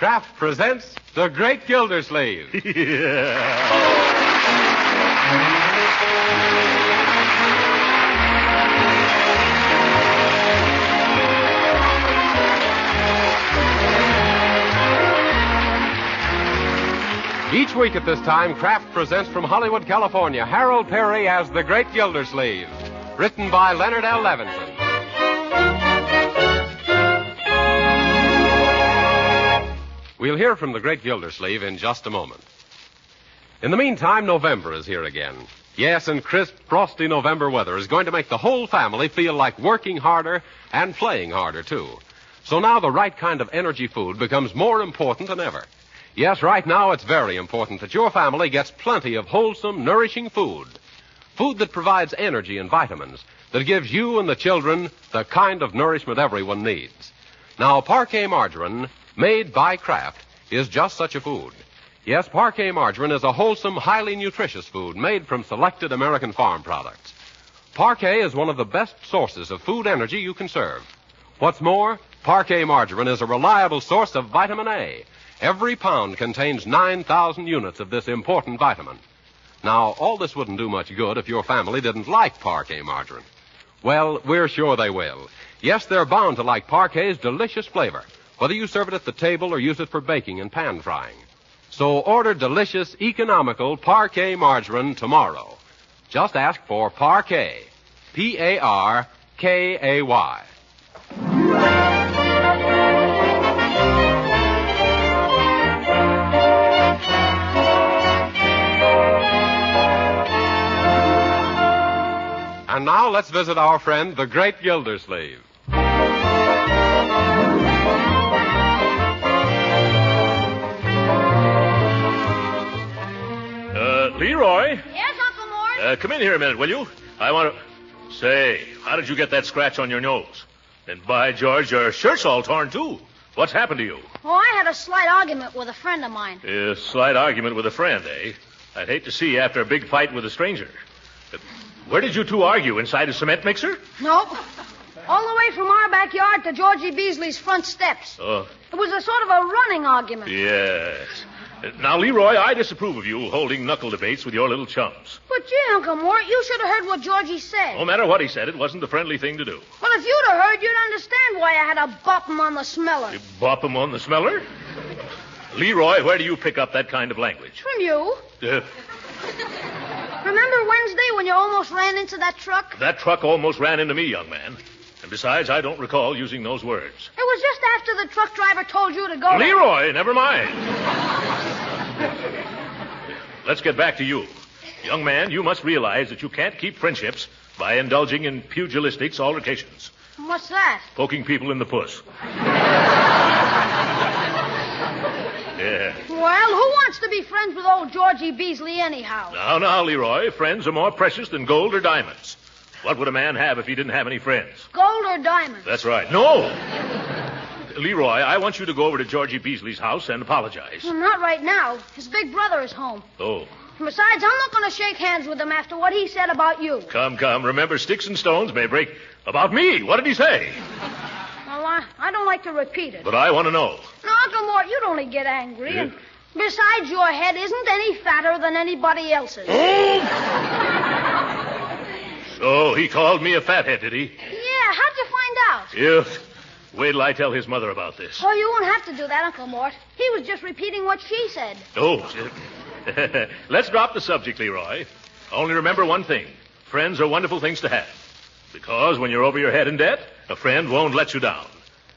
Kraft presents The Great Gildersleeve. Each week at this time, Kraft presents from Hollywood, California, Harold Perry as The Great Gildersleeve, written by Leonard L. Levinson. We'll hear from The Great Gildersleeve in just a moment. In the meantime, November is here again. Yes, and crisp, frosty November weather is going to make the whole family feel like working harder and playing harder, too. So now the right kind of energy food becomes more important than ever. Yes, right now it's very important that your family gets plenty of wholesome, nourishing food. Food that provides energy and vitamins, that gives you and the children the kind of nourishment everyone needs. Now, Parquet margarine, made by Kraft, is just such a food. Yes, Parquet margarine is a wholesome, highly nutritious food made from selected American farm products. Parquet is one of the best sources of food energy you can serve. What's more, Parquet margarine is a reliable source of vitamin A. Every pound contains 9,000 units of this important vitamin. Now, all this wouldn't do much good if your family didn't like Parquet margarine. Well, we're sure they will. Yes, they're bound to like Parquet's delicious flavor, whether you serve it at the table or use it for baking and pan frying. So order delicious, economical Parquet margarine tomorrow. Just ask for Parquet. P-A-R-K-A-Y. And now let's visit our friend, the Great Gildersleeve. Leroy? Yes, Uncle Mort? Come in here a minute, will you? I want to... Say, how did you get that scratch on your nose? And by George, your shirt's all torn, too. What's happened to you? Oh, I had a slight argument with a friend of mine. A slight argument with a friend, eh? I'd hate to see you after a big fight with a stranger. Where did you two argue? Inside a cement mixer? Nope. All the way from our backyard to Georgie Beasley's front steps. Oh. It was a sort of a running argument. Yes. Now, Leroy, I disapprove of you holding knuckle debates with your little chums. But gee, Uncle Mort, you should have heard what Georgie said. No matter what he said, it wasn't the friendly thing to do. Well, if you'd have heard, you'd understand why I had to bop him on the smeller. You bop him on the smeller? Leroy, where do you pick up that kind of language? From you. Remember Wednesday when you almost ran into that truck? That truck almost ran into me, young man. And besides, I don't recall using those words. It was just after the truck driver told you to go. Leroy, never mind. Let's get back to you. Young man, you must realize that you can't keep friendships by indulging in pugilistic altercations. What's that? Poking people in the puss. Yeah. Well, who wants to be friends with old Georgie Beasley anyhow? Now, Leroy, friends are more precious than gold or diamonds. What would a man have if he didn't have any friends? Gold or diamonds? That's right. No! Leroy, I want you to go over to Georgie Beasley's house and apologize. Well, not right now. His big brother is home. Oh. And besides, I'm not going to shake hands with him after what he said about you. Come. Remember, sticks and stones may break... About me? What did he say? Well, I don't like to repeat it. But I want to know. Now, Uncle Mort, you'd only get angry. Yeah. And besides, your head isn't any fatter than anybody else's. Oh! So he called me a fathead, did he? Yeah, how'd you find out? Wait till I tell his mother about this. Oh, you won't have to do that, Uncle Mort. He was just repeating what she said. Oh, let's drop the subject, Leroy. Only remember one thing. Friends are wonderful things to have. Because when you're over your head in debt, a friend won't let you down.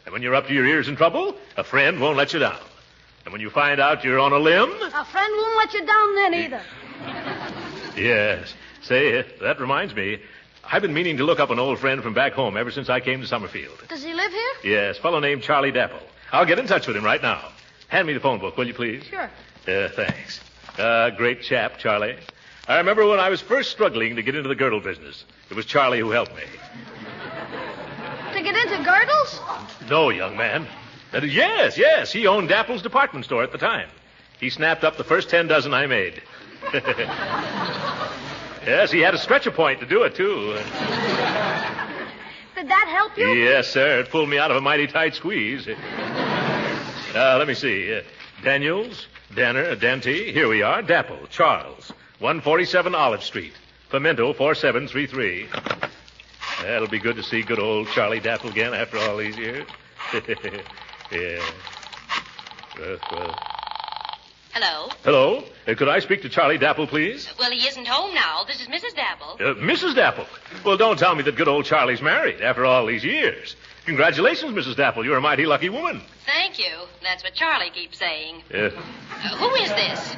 And when you're up to your ears in trouble, a friend won't let you down. And when you find out you're on a limb... A friend won't let you down then either. Yes. Say, that reminds me... I've been meaning to look up an old friend from back home ever since I came to Summerfield. Does he live here? Yes, a fellow named Charlie Dapple. I'll get in touch with him right now. Hand me the phone book, will you, please? Sure. Thanks. Great chap, Charlie. I remember when I was first struggling to get into the girdle business. It was Charlie who helped me. To get into girdles? No, young man. Yes. He owned Dapple's department store at the time. He snapped up the first 10 dozen I made. Yes, he had a stretcher point to do it, too. Did that help you? Yes, sir. It pulled me out of a mighty tight squeeze. Let me see. Daniels, Danner, Dante. Here we are. Dapple, Charles. 147 Olive Street. Pimento, 4733. That'll be good to see good old Charlie Dapple again after all these years. Yeah. Well. Hello? Hello? Could I speak to Charlie Dapple, please? Well, he isn't home now. This is Mrs. Dapple. Mrs. Dapple? Well, don't tell me that good old Charlie's married after all these years. Congratulations, Mrs. Dapple. You're a mighty lucky woman. Thank you. That's what Charlie keeps saying. Who is this?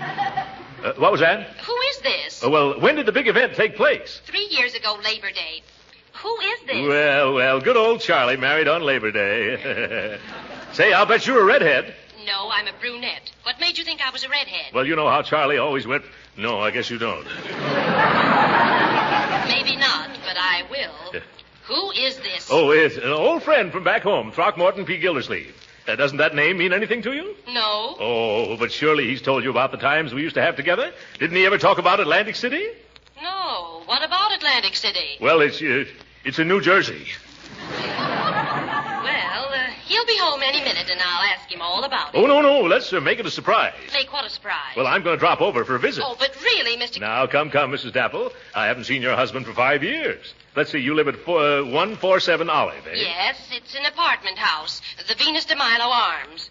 What was that? Who is this? Well, when did the big event take place? 3 years ago, Labor Day. Who is this? Well, good old Charlie married on Labor Day. Say, I'll bet you're a redhead. No, I'm a brunette. What made you think I was a redhead? Well, you know how Charlie always went. No, I guess you don't. Maybe not, but I will. Who is this? Oh, it's an old friend from back home, Throckmorton P. Gildersleeve. Doesn't that name mean anything to you? No. Oh, but surely he's told you about the times we used to have together. Didn't he ever talk about Atlantic City? No. What about Atlantic City? Well, it's in New Jersey. Well, he'll be home any minute, and I'll ask him all about it. Oh, no. Let's make it a surprise. Make what a surprise? Well, I'm going to drop over for a visit. Oh, but really, Mr. Now, come, Mrs. Dapple. I haven't seen your husband for 5 years. Let's see, you live at 147 Olive, eh? Yes, it's an apartment house. The Venus de Milo Arms.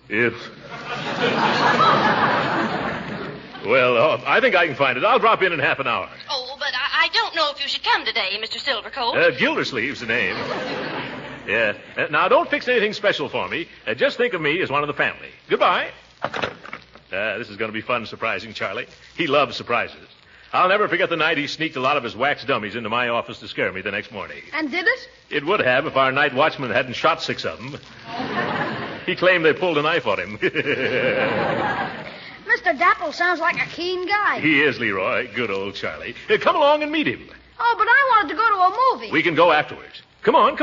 Well, I think I can find it. I'll drop in half an hour. Oh, but I don't know if you should come today, Mr. Silvercoat. Gildersleeve's the name. Yeah. Now, don't fix anything special for me. Just think of me as one of the family. Goodbye. This is going to be fun surprising Charlie. He loves surprises. I'll never forget the night he sneaked a lot of his wax dummies into my office to scare me the next morning. And did it? It would have if our night watchman hadn't shot 6 of them. He claimed they pulled a knife on him. Mr. Dapple sounds like a keen guy. He is, Leroy. Good old Charlie. Come along and meet him. Oh, but I wanted to go to a movie. We can go afterwards. Come on.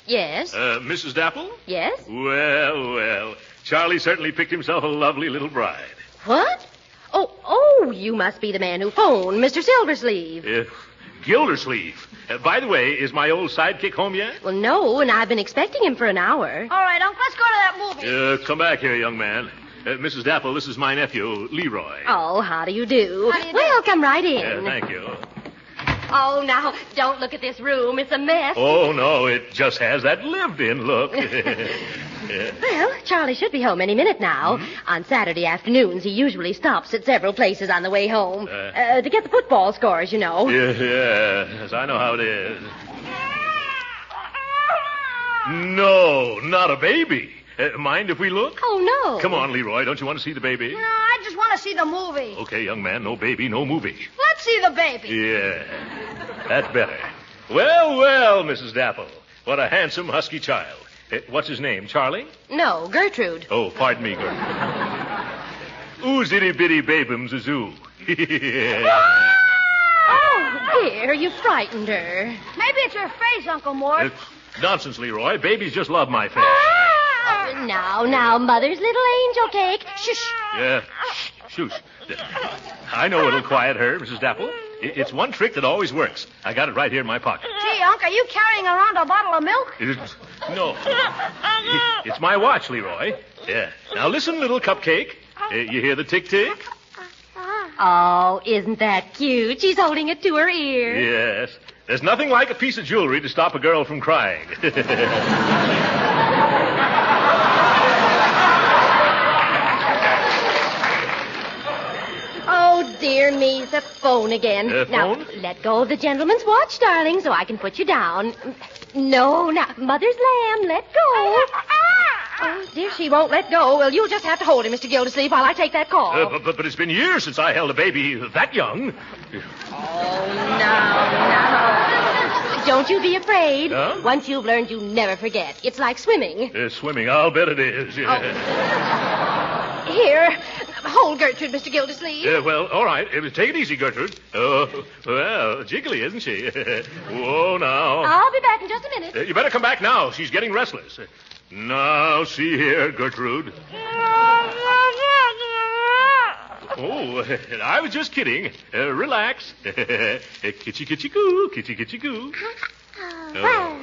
Yes? Mrs. Dapple? Yes? Well. Charlie certainly picked himself a lovely little bride. What? Oh, you must be the man who phoned, Mr. Silversleeve. Gildersleeve. By the way, is my old sidekick home yet? Well, no, and I've been expecting him for an hour. All right, Uncle, let's go to that movie. Come back here, young man. Mrs. Dapple, this is my nephew, Leroy. Oh, how do you do? How do you do? Well, come right in. Thank you. Oh, now, don't look at this room. It's a mess. Oh, no, it just has that lived-in look. Well, Charlie should be home any minute now. Mm-hmm. On Saturday afternoons, he usually stops at several places on the way home. To get the football scores, you know. Yes, I know how it is. No, not a baby. Mind if we look? Oh, no. Come on, Leroy. Don't you want to see the baby? No, I just want to see the movie. Okay, young man. No baby, no movie. Let's see the baby. Yeah, that's better. Well, Mrs. Dapple. What a handsome, husky child. What's his name, Charlie? No, Gertrude. Oh, pardon me, Gertrude. Ooh, zitty-bitty babums a zoo. Oh, dear, you frightened her. Maybe it's her face, Uncle Mort. Nonsense, Leroy. Babies just love my face. Oh, now, Mother's little angel cake. Shush. Yeah, shush. I know it'll quiet her, Mrs. Dapple. It's one trick that always works. I got it right here in my pocket. Gee, Unc, are you carrying around a bottle of milk? No. It's my watch, Leroy. Yeah. Now listen, little cupcake. You hear the tick-tick? Oh, isn't that cute? She's holding it to her ear. Yes. There's nothing like a piece of jewelry to stop a girl from crying. Oh, dear me, the phone again. Phone? Now, let go of the gentleman's watch, darling, so I can put you down. No, now, Mother's lamb, let go. Oh, dear, she won't let go. Well, you'll just have to hold him, Mr. Gildersleeve, while I take that call. But it's been years since I held a baby that young. Oh, no. Don't you be afraid. Huh? Once you've learned, you never forget. It's like swimming. Swimming, I'll bet it is. Yeah. Oh. Here, hold Gertrude, Mr. Gildersleeve. Well, all right. Take it easy, Gertrude. Oh, well, jiggly, isn't she? Whoa, now. I'll be back in just a minute. You better come back now. She's getting restless. Now, see here, Gertrude. I was just kidding. Relax. Kitchy, kitchy, coo. Kitchy, kitchy, coo. Oh.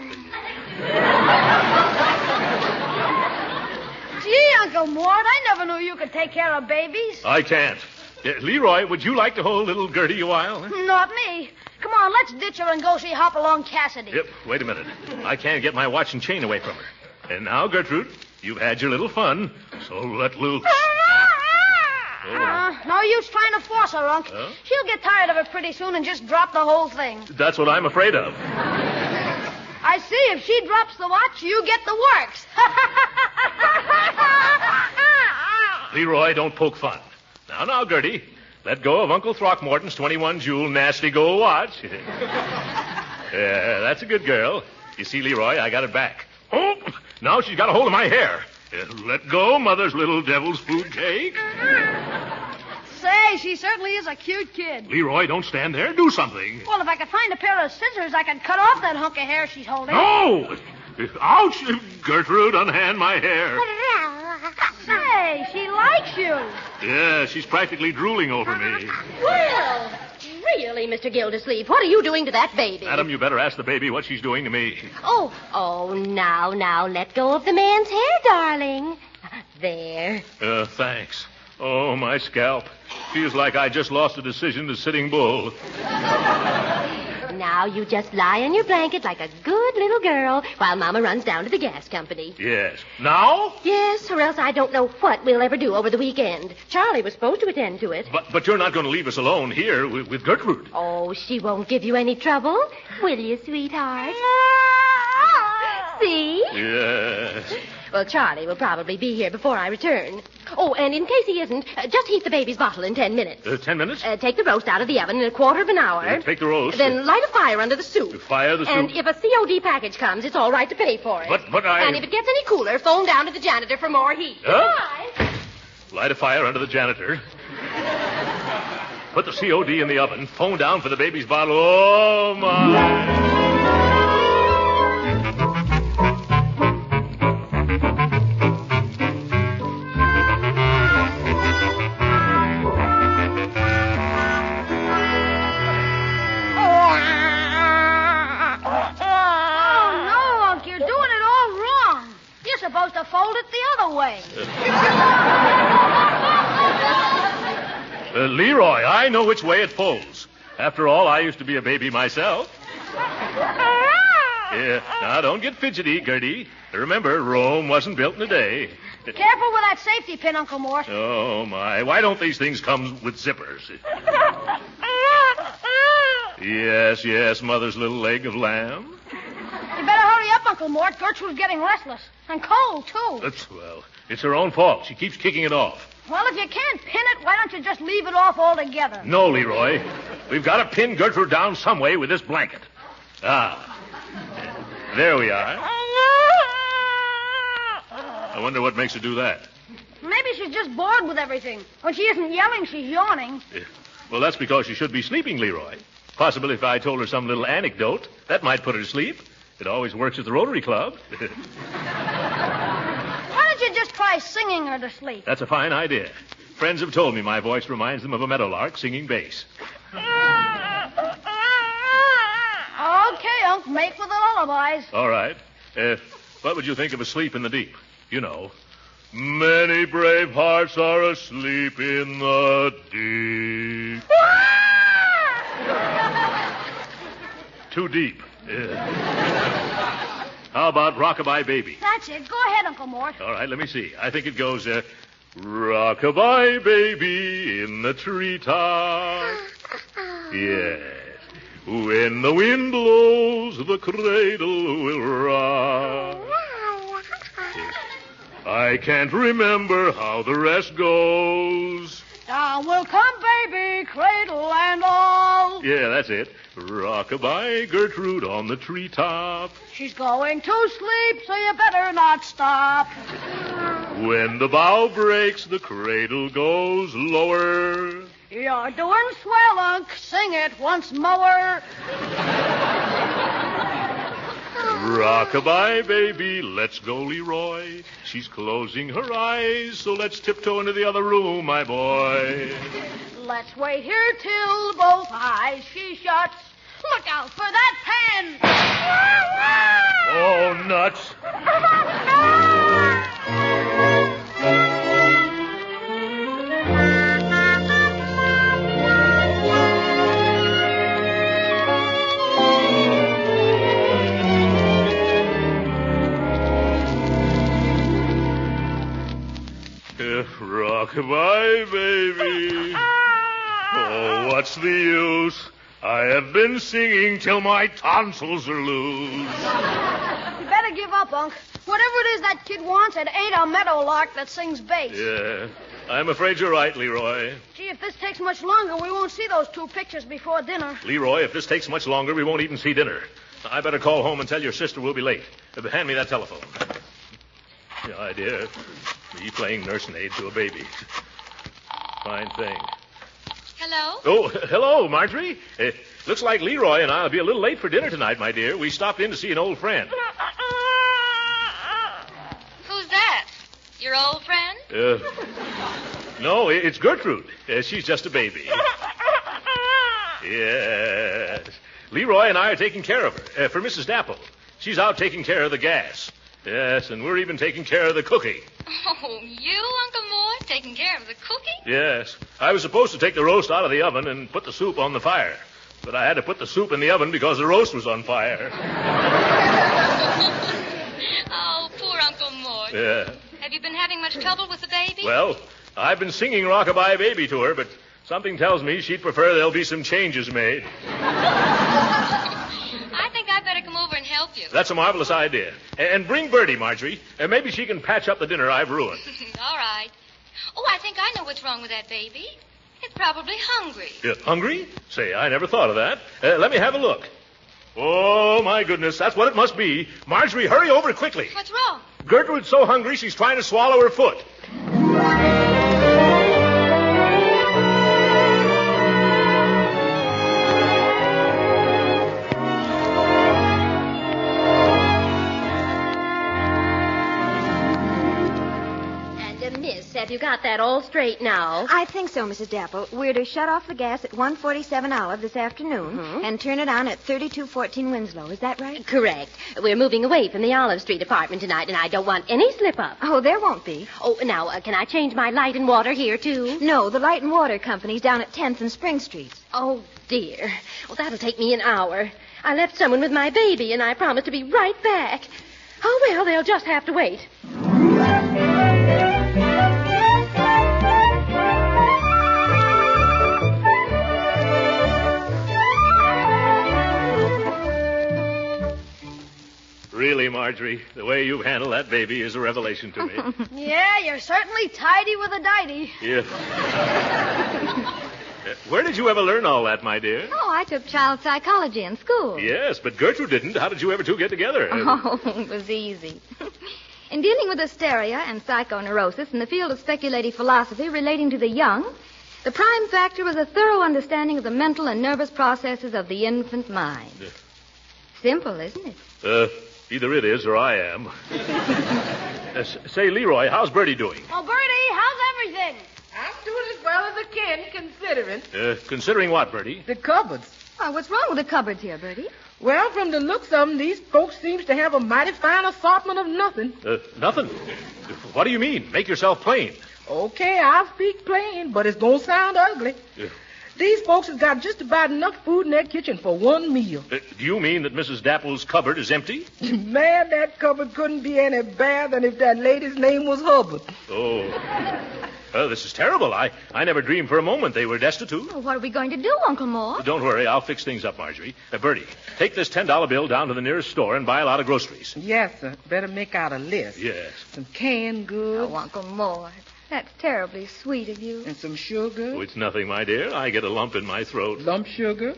Gee, Uncle Mort, I never knew you could take care of babies. I can't. Leroy, would you like to hold little Gertie a while? Not me. Come on, let's ditch her and go see Hopalong Cassidy. Yep, wait a minute. I can't get my watch and chain away from her. And now, Gertrude, you've had your little fun, so let little... No use trying to force her, Unc. Huh? She'll get tired of it pretty soon and just drop the whole thing. That's what I'm afraid of. I see. If she drops the watch, you get the works. Leroy, don't poke fun. Now, Gertie, let go of Uncle Throckmorton's 21-jewel nasty gold watch. Yeah, that's a good girl. You see, Leroy, I got it back. Oh, now she's got a hold of my hair. Let go, Mother's little devil's food cake. Say, she certainly is a cute kid. Leroy, don't stand there. Do something. Well, if I could find a pair of scissors, I could cut off that hunk of hair she's holding. No! Ouch! Gertrude, unhand my hair. Say, she likes you. Yeah, she's practically drooling over me. Well, really, Mr. Gildersleeve, what are you doing to that baby? Madam, you better ask the baby what she's doing to me. Oh, now, let go of the man's hair, darling. There. Thanks. Oh, my scalp. Feels like I just lost a decision to Sitting Bull. Now you just lie on your blanket like a good little girl while Mama runs down to the gas company. Yes. Now? Yes, or else I don't know what we'll ever do over the weekend. Charlie was supposed to attend to it. But you're not going to leave us alone here with Gertrude. Oh, she won't give you any trouble, will you, sweetheart? See? Yes. Well, Charlie will probably be here before I return. Oh, and in case he isn't, just heat the baby's bottle in 10 minutes. 10 minutes? Take the roast out of the oven in a quarter of an hour. Take the roast. Then light a fire under the soup. Fire the soup. And if a COD package comes, it's all right to pay for it. But I... And if it gets any cooler, phone down to the janitor for more heat. Huh? Bye. Light a fire under the janitor. Put the COD in the oven. Phone down for the baby's bottle. Oh, my... Supposed to fold it the other way. Leroy, I know which way it folds. After all, I used to be a baby myself. Yeah, now don't get fidgety, Gertie. Remember, Rome wasn't built in a day. Careful with that safety pin, Uncle Mort. Oh, my. Why don't these things come with zippers? Yes, Mother's little leg of lamb. You better hurry up, Uncle Mort. Gertrude's getting restless. And cold, too. It's her own fault. She keeps kicking it off. Well, if you can't pin it, why don't you just leave it off altogether? No, Leroy. We've got to pin Gertrude down some way with this blanket. There we are. I wonder what makes her do that. Maybe she's just bored with everything. When she isn't yelling, she's yawning. Well, that's because she should be sleeping, Leroy. Possibly if I told her some little anecdote, that might put her to sleep. It always works at the Rotary Club. Why don't you just try singing her to sleep? That's a fine idea. Friends have told me my voice reminds them of a meadowlark singing bass. Okay, Unc, make for the lullabies. All right. What would you think of Asleep in the Deep? You know. Many brave hearts are asleep in the deep. Too deep. How about Rockabye Baby? That's it. Go ahead, Uncle Mort. All right, let me see. I think it goes, Rockabye Baby in the treetop. Yes. When the wind blows, the cradle will rock. I can't remember how the rest goes. Down will come baby, cradle and all. Yeah, that's it. Rockabye Gertrude on the treetop. She's going to sleep, so you better not stop. When the bough breaks, the cradle goes lower. You're doing swell, Unc. Sing it once more. Rockabye, baby, let's go, Leroy. She's closing her eyes, so let's tiptoe into the other room, my boy. Let's wait here till both eyes she shuts. Look out for that pen! Oh, nuts. Rock-a-bye, baby. Oh, what's the use? I have been singing till my tonsils are loose. You better give up, Unc. Whatever it is that kid wants, it ain't a meadowlark that sings bass. Yeah, I'm afraid you're right, Leroy. Gee, if this takes much longer, we won't see those two pictures before dinner. Leroy, if this takes much longer, we won't even see dinner. I better call home and tell your sister we'll be late. Hand me that telephone. The idea. Me playing nursemaid to a baby. Fine thing. Hello? Oh, hello, Marjorie. Looks like Leroy and I'll be a little late for dinner tonight, my dear. We stopped in to see an old friend. Who's that? Your old friend? No, it's Gertrude. She's just a baby. Yes. Leroy and I are taking care of her, for Mrs. Dapple. She's out taking care of the gas. Yes, and we're even taking care of the cooking. Oh, you, Uncle Mort, taking care of the cooking? Yes. I was supposed to take the roast out of the oven and put the soup on the fire. But I had to put the soup in the oven because the roast was on fire. Oh, poor Uncle Mort. Yeah. Have you been having much trouble with the baby? Well, I've been singing Rock-a-Bye Baby to her, but something tells me she'd prefer there'll be some changes made. I think I'd better come over and help you. That's a marvelous idea. And bring Bertie, Marjorie. Maybe she can patch up the dinner I've ruined. All right. Oh, I think I know what's wrong with that baby. It's probably hungry. Hungry? Say, I never thought of that. Let me have a look. Oh, my goodness, that's what it must be. Marjorie, hurry over quickly. What's wrong? Gertrude's so hungry she's trying to swallow her foot. Have you got that all straight now? I think so, Mrs. Dapple. We're to shut off the gas at 147 Olive this afternoon and turn it on at 3214 Winslow. Is that right? Correct. We're moving away from the Olive Street apartment tonight, and I don't want any slip-up. Oh, there won't be. Oh, now, can I change my light and water here, too? No, the Light and Water Company's down at 10th and Spring Streets. Oh, dear. Well, that'll take me an hour. I left someone with my baby, and I promised to be right back. Oh, well, they'll just have to wait. Really, Marjorie, the way you've handled that baby is a revelation to me. Yeah, you're certainly tidy with a diety. Yeah. Where did you ever learn all that, my dear? Oh, I took child psychology in school. Yes, but Gertrude didn't. How did you ever two get together? Oh, it was easy. In dealing with hysteria and psychoneurosis in the field of speculative philosophy relating to the young, the prime factor was a thorough understanding of the mental and nervous processes of the infant mind. Simple, isn't it? Either it is or I am. Say, Leroy, how's Bertie doing? Oh, Bertie, how's everything? I'm doing as well as I can, considering. Considering what, Bertie? The cupboards. Oh, what's wrong with the cupboards here, Bertie? Well, from the looks of them, these folks seems to have a mighty fine assortment of nothing. Nothing. What do you mean? Make yourself plain. Okay, I'll speak plain, but it's gonna sound ugly. These folks has got just about enough food in their kitchen for one meal. Do you mean that Mrs. Dapple's cupboard is empty? Man, that cupboard couldn't be any better than if that lady's name was Hubbard. Oh. This is terrible. I never dreamed for a moment they were destitute. Well, what are we going to do, Uncle Mort? Don't worry. I'll fix things up, Marjorie. Bertie, take this $10 bill down to the nearest store and buy a lot of groceries. Yes, sir. Better make out a list. Yes. Some canned goods. Oh, Uncle Mort. That's terribly sweet of you. And some sugar. Oh, it's nothing, my dear. I get a lump in my throat. Lump sugar.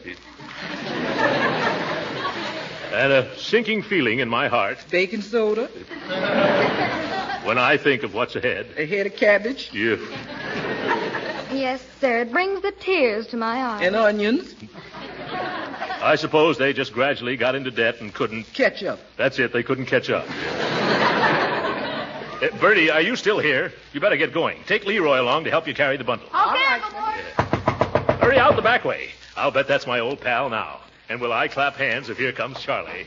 And a sinking feeling in my heart. Baking soda. When I think of what's ahead. A head of cabbage. Yeah. Yes, sir. It brings the tears to my eyes. And onions. I suppose they just gradually got into debt and couldn't... Catch up. That's it. They couldn't catch up. Bertie, are you still here? You better get going. Take Leroy along to help you carry the bundle. Okay, Uncle Mort. Hurry out the back way. I'll bet that's my old pal now. And will I clap hands if here comes Charlie?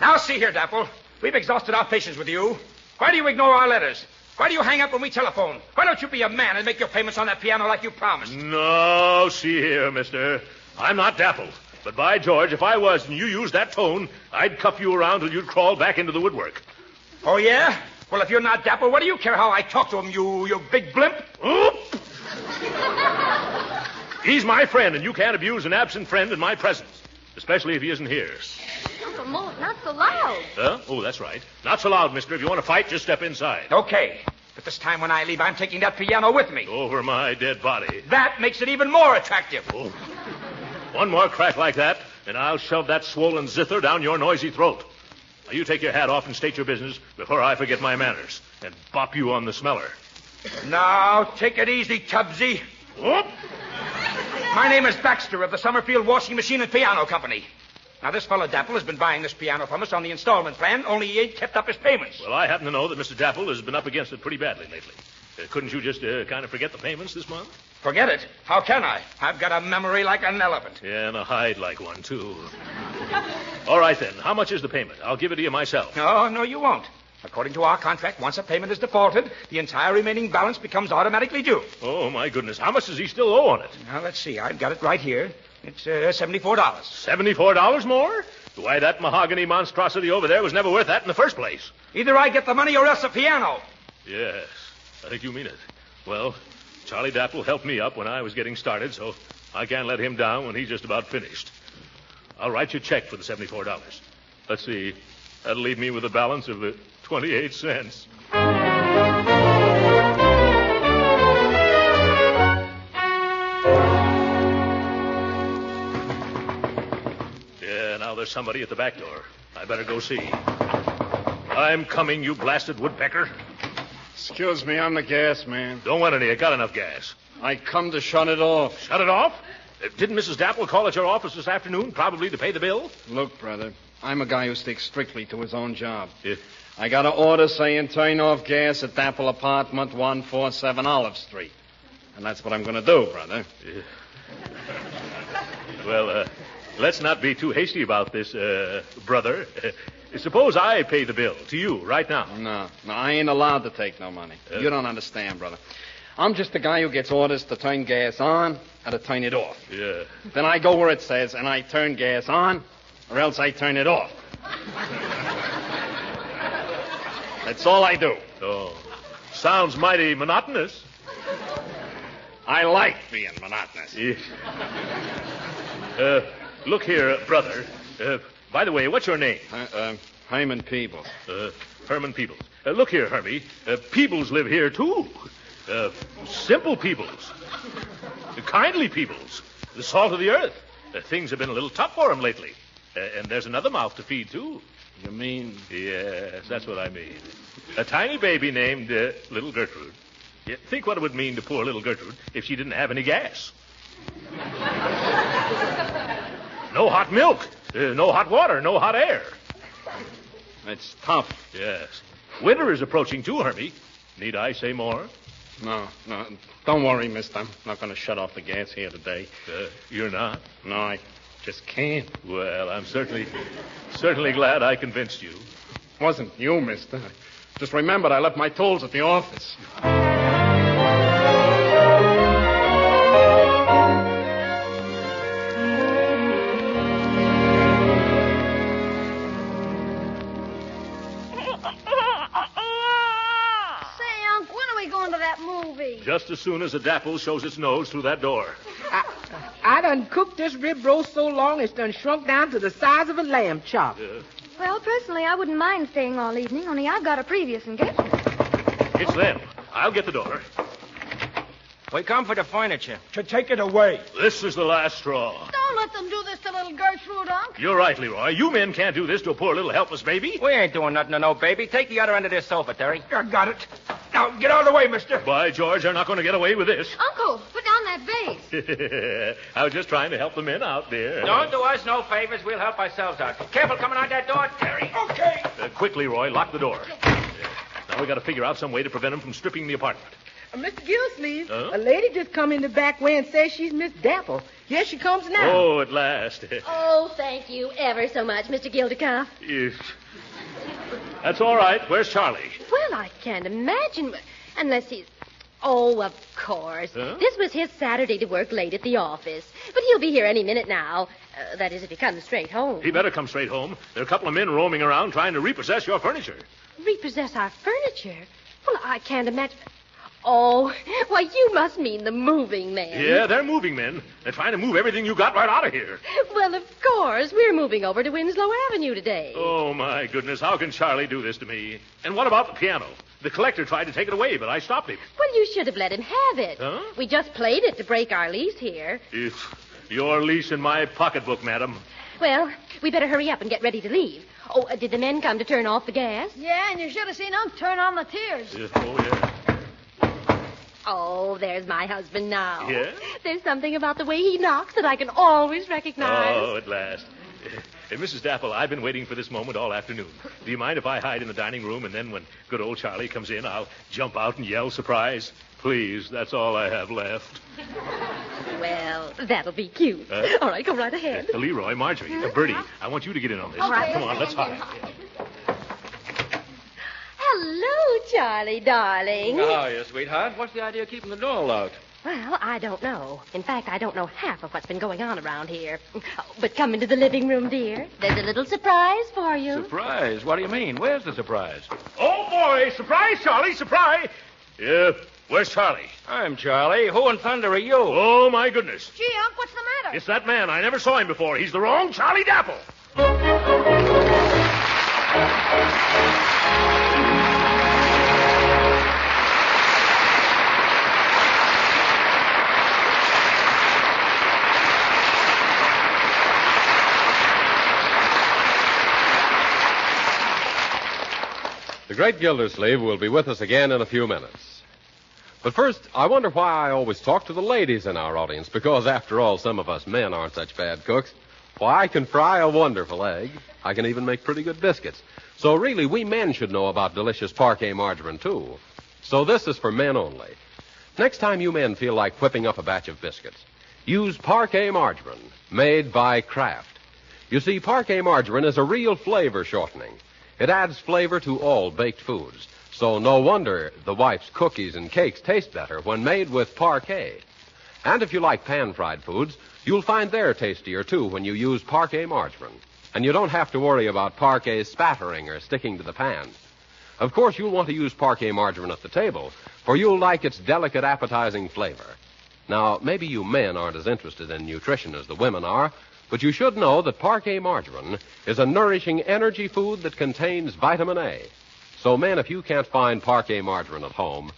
Now, see here, Dapple. We've exhausted our patience with you. Why do you ignore our letters? Why do you hang up when we telephone? Why don't you be a man and make your payments on that piano like you promised? No, see here, mister. I'm not Dapple. But by George, if I was and you used that tone, I'd cuff you around till you'd crawl back into the woodwork. Oh, yeah? Well, if you're not Dapple, what do you care how I talk to him, you big blimp? Oop! He's my friend, and you can't abuse an absent friend in my presence, especially if he isn't here. Uncle Mort, not so loud. Huh? Oh, that's right. Not so loud, mister. If you want to fight, just step inside. Okay. But this time when I leave, I'm taking that piano with me. Over my dead body. That makes it even more attractive. Oh. One more crack like that, and I'll shove that swollen zither down your noisy throat. Now, you take your hat off and state your business before I forget my manners and bop you on the smeller. Now, take it easy, Tubbsy. Whoop! My name is Baxter of the Summerfield Washing Machine and Piano Company. Now, this fellow Dapple has been buying this piano from us on the installment plan, only he ain't kept up his payments. Well, I happen to know that Mr. Dapple has been up against it pretty badly lately. Couldn't you just kind of forget the payments this month? Forget it? How can I? I've got a memory like an elephant. Yeah, and a hide like one, too. All right, then. How much is the payment? I'll give it to you myself. No, you won't. According to our contract, once a payment is defaulted, the entire remaining balance becomes automatically due. Oh, my goodness. How much does he still owe on it? Now, let's see. I've got it right here. It's $74. $74 more? Why, that mahogany monstrosity over there was never worth that in the first place. Either I get the money or else the piano. Yes, I think you mean it. Well, Charlie Dapple helped me up when I was getting started, so I can't let him down when he's just about finished. I'll write you a check for the $74. Let's see. That'll leave me with a balance of 28 cents. Yeah, now there's somebody at the back door. I better go see. I'm coming, you blasted woodpecker. Excuse me, I'm the gas man. Don't want any. I got enough gas. I come to shut it off. Shut it off? Didn't Mrs. Dapple call at your office this afternoon, probably to pay the bill? Look, brother, I'm a guy who sticks strictly to his own job. Yeah. I got an order saying turn off gas at Dapple Apartment 147 Olive Street. And that's what I'm going to do, brother. Yeah. Well, let's not be too hasty about this, brother. Suppose I pay the bill to you right now. No, I ain't allowed to take no money. You don't understand, brother. I'm just the guy who gets orders to turn gas on and to turn it off. Yeah. Then I go where it says, and I turn gas on, or else I turn it off. That's all I do. Oh, sounds mighty monotonous. I like being monotonous. Yeah. Look here, brother. By the way, what's your name? Herman Peebles. Herman Peebles. Look here, Hermie. Peebles live here, too. Simple Peebles. Kindly Peebles. The salt of the earth. Things have been a little tough for him lately. And there's another mouth to feed, too. You mean? Yes, that's what I mean. A tiny baby named Little Gertrude. Yeah, think what it would mean to poor little Gertrude if she didn't have any gas. No hot milk. No hot water. No hot air. It's tough. Yes. Winter is approaching, too, Hermie. Need I say more? No. Don't worry, mister. I'm not going to shut off the gas here today. You're not? No, I just can't. Well, I'm certainly glad I convinced you. Wasn't you, mister. Just remembered I left my tools at the office. Just as soon as a Dapple shows its nose through that door. I done cooked this rib roast so long it's done shrunk down to the size of a lamb chop. Well, personally, I wouldn't mind staying all evening, only I've got a previous engagement. It's them. I'll get the door. We come for the furniture. To take it away. This is the last straw. Don't let them do this to little Gertrude, Unc. You're right, Leroy. You men can't do this to a poor little helpless baby. We ain't doing nothing to no baby. Take the other end of this sofa, Terry. I got it. Now, get out of the way, mister. By George, they're not going to get away with this. Uncle, put down that vase. I was just trying to help the men out, dear. Don't do us no favors. We'll help ourselves out. Careful coming out that door, Terry. Okay. Quick, Leroy, lock the door. Now we got to figure out some way to prevent them from stripping the apartment. Mr. Gildersleeve, Huh? a lady just come in the back way and says she's Miss Dapple. Here she comes now. Oh, at last. Oh, thank you ever so much, Mr. Gildersleeve. Yes. That's all right. Where's Charlie? Well, I can't imagine. Unless he's... Oh, of course. Huh? This was his Saturday to work late at the office. But he'll be here any minute now. That is, if he comes straight home. He better come straight home. There are a couple of men roaming around trying to repossess your furniture. Repossess our furniture? Well, I can't imagine... Oh, why, you must mean the moving men. Yeah, they're moving men. They're trying to move everything you got right out of here. Well, of course. We're moving over to Winslow Avenue today. Oh, my goodness. How can Charlie do this to me? And what about the piano? The collector tried to take it away, but I stopped him. Well, you should have let him have it. Huh? We just played it to break our lease here. It's your lease in my pocketbook, madam. Well, we better hurry up and get ready to leave. Oh, did the men come to turn off the gas? Yeah, and you should have seen Unc turn on the tears. Oh, yeah. Oh, there's my husband now. Yeah? There's something about the way he knocks that I can always recognize. Oh, at last. Hey, Mrs. Dapple, I've been waiting for this moment all afternoon. Do you mind if I hide in the dining room, and then when good old Charlie comes in, I'll jump out and yell surprise? Please, that's all I have left. Well, that'll be cute. All right, go right ahead. Leroy, Marjorie, Bertie, I want you to get in on this. All right. Come on, let's hide. Hello, Charlie, darling. How are you, sweetheart? What's the idea of keeping the door locked? Well, I don't know. In fact, I don't know half of what's been going on around here. Oh, but come into the living room, dear. There's a little surprise for you. Surprise? What do you mean? Where's the surprise? Oh, boy, surprise, Charlie, surprise. Yeah, where's Charlie? I'm Charlie. Who in thunder are you? Oh, my goodness. Gee, Unc, what's the matter? It's that man. I never saw him before. He's the wrong Charlie Dapple. The great Gildersleeve will be with us again in a few minutes. But first, I wonder why I always talk to the ladies in our audience, because after all, some of us men aren't such bad cooks. Why, I can fry a wonderful egg. I can even make pretty good biscuits. So really, we men should know about delicious parquet margarine, too. So this is for men only. Next time you men feel like whipping up a batch of biscuits, use parquet margarine, made by Kraft. You see, parquet margarine is a real flavor shortening. It adds flavor to all baked foods. So no wonder the wife's cookies and cakes taste better when made with parquet. And if you like pan-fried foods, you'll find they're tastier, too, when you use parquet margarine. And you don't have to worry about parquet spattering or sticking to the pan. Of course, you'll want to use parquet margarine at the table, for you'll like its delicate, appetizing flavor. Now, maybe you men aren't as interested in nutrition as the women are, but you should know that parquet margarine is a nourishing energy food that contains vitamin A. So, men, if you can't find parquet margarine at home,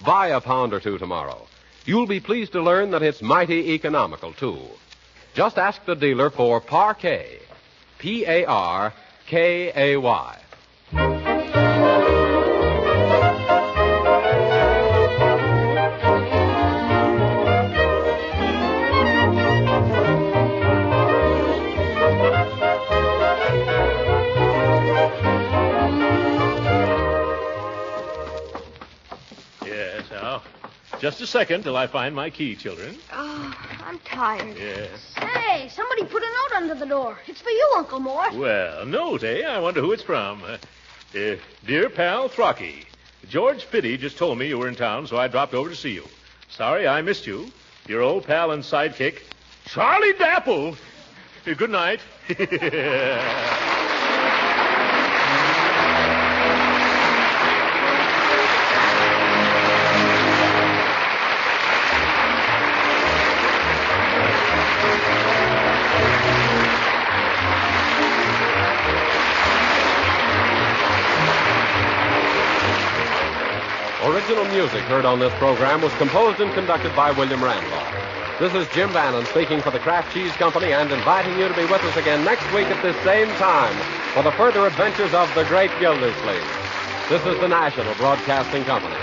buy a pound or two tomorrow. You'll be pleased to learn that it's mighty economical, too. Just ask the dealer for parquet. P-A-R-K-A-Y. Yes, now, just a second till I find my key, children. Oh, I'm tired. Yes. Hey, somebody put a note under the door. It's for you, Uncle Mort. Well, note, eh? I wonder who it's from. Dear pal Throcky, George Fitty just told me you were in town, so I dropped over to see you. Sorry I missed you. Your old pal and sidekick, Charlie Dapple. Good night. Original music heard on this program was composed and conducted by William Randolph. This is Jim Bannon speaking for the Kraft Cheese Company and inviting you to be with us again next week at this same time for the further adventures of the great Gildersleeve. This is the National Broadcasting Company.